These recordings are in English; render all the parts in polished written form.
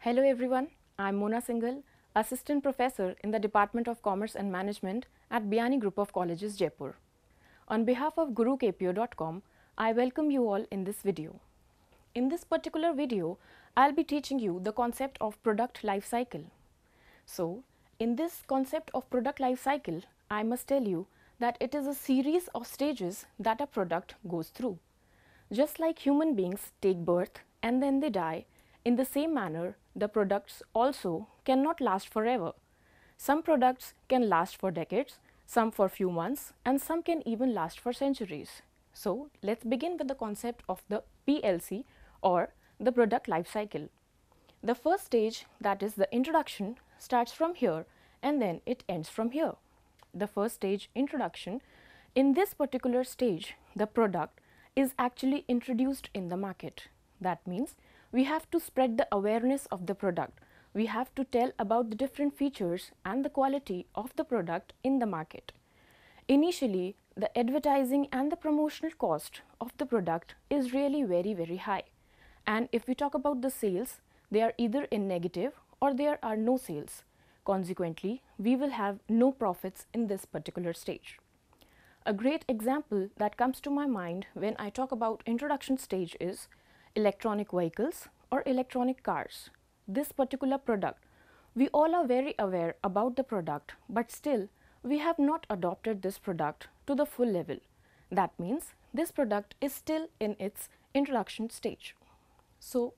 Hello everyone, I'm Mona Singhal, Assistant Professor in the Department of Commerce and Management at Biani Group of Colleges, Jaipur. On behalf of GuruKPO.com, I welcome you all in this video. In this particular video, I'll be teaching you the concept of product life cycle. So, in this concept of product life cycle, I must tell you that it is a series of stages that a product goes through. Just like human beings take birth and then they die, in the same manner, the products also cannot last forever. Some products can last for decades, some for few months, and some can even last for centuries. So, let's begin with the concept of the PLC or the product life cycle. The first stage, that is the introduction, starts from here and then it ends from here. The first stage, introduction, in this particular stage, the product is actually introduced in the market. That means we have to spread the awareness of the product. We have to tell about the different features and the quality of the product in the market. Initially, the advertising and the promotional cost of the product is really very high. And if we talk about the sales, they are either in negative or there are no sales. Consequently, we will have no profits in this particular stage. A great example that comes to my mind when I talk about introduction stage is electronic vehicles or electronic cars. This particular product, we all are very aware about the product, but still we have not adopted this product to the full level. That means this product is still in its introduction stage. So,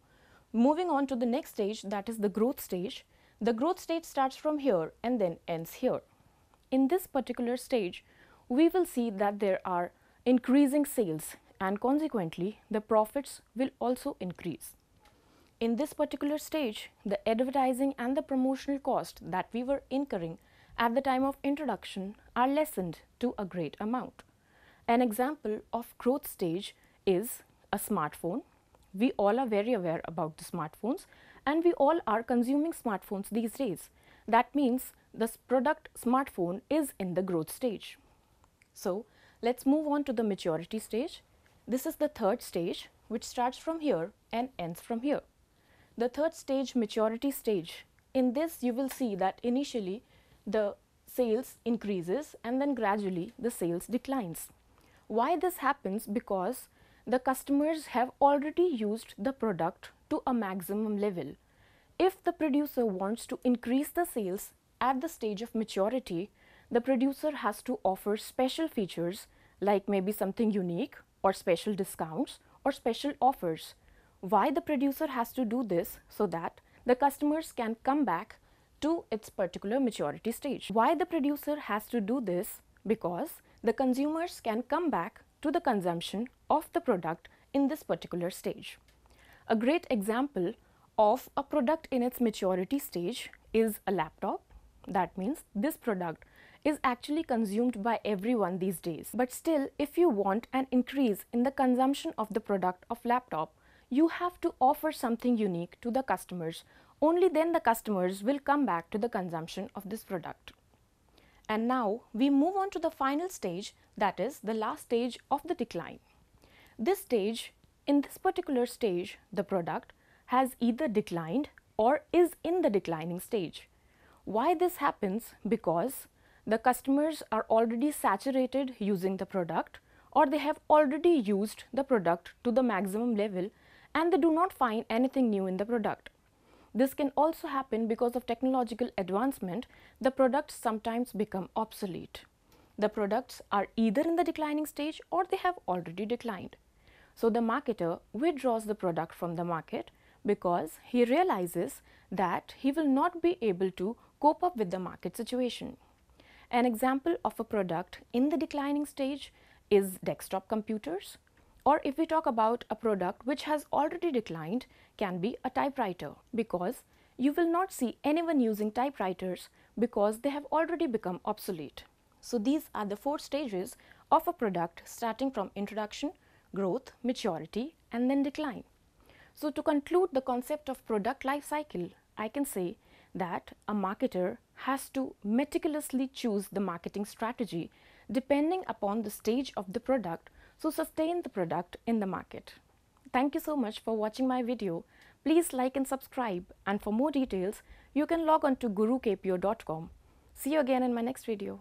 moving on to the next stage, that is the growth stage. The growth stage starts from here and then ends here. In this particular stage, we will see that there are increasing sales and consequently the profits will also increase. In this particular stage, the advertising and the promotional cost that we were incurring at the time of introduction are lessened to a great amount. An example of growth stage is a smartphone. We all are very aware about the smartphones and we all are consuming smartphones these days. That means the product smartphone is in the growth stage. So, let's move on to the maturity stage. This is the third stage which starts from here and ends from here. The third stage, maturity stage, in this you will see that initially the sales increases and then gradually the sales declines. Why this happens? Because the customers have already used the product to a maximum level. If the producer wants to increase the sales at the stage of maturity, the producer has to offer special features like maybe something unique or special discounts or special offers. Why the producer has to do this? So that the customers can come back to its particular maturity stage. Why the producer has to do this? Because the consumers can come back to the consumption of the product in this particular stage. A great example of a product in its maturity stage is a laptop. That means this product is actually consumed by everyone these days. But still, if you want an increase in the consumption of the product of laptop, you have to offer something unique to the customers. Only then the customers will come back to the consumption of this product. And now we move on to the final stage, that is the last stage of the decline. This stage, in this particular stage, the product has either declined or is in the declining stage. Why this happens? Because the customers are already saturated using the product or they have already used the product to the maximum level and they do not find anything new in the product. This can also happen because of technological advancement. The products sometimes become obsolete. The products are either in the declining stage or they have already declined. So the marketer withdraws the product from the market because he realizes that he will not be able to cope up with the market situation. An example of a product in the declining stage is desktop computers, or if we talk about a product which has already declined, can be a typewriter, because you will not see anyone using typewriters because they have already become obsolete. So these are the 4 stages of a product starting from introduction, growth, maturity and then decline. So to conclude the concept of product life cycle, I can say that a marketer has to meticulously choose the marketing strategy depending upon the stage of the product, so sustain the product in the market. Thank you so much for watching my video. Please like and subscribe, and for more details, you can log on to gurukpo.com. See you again in my next video.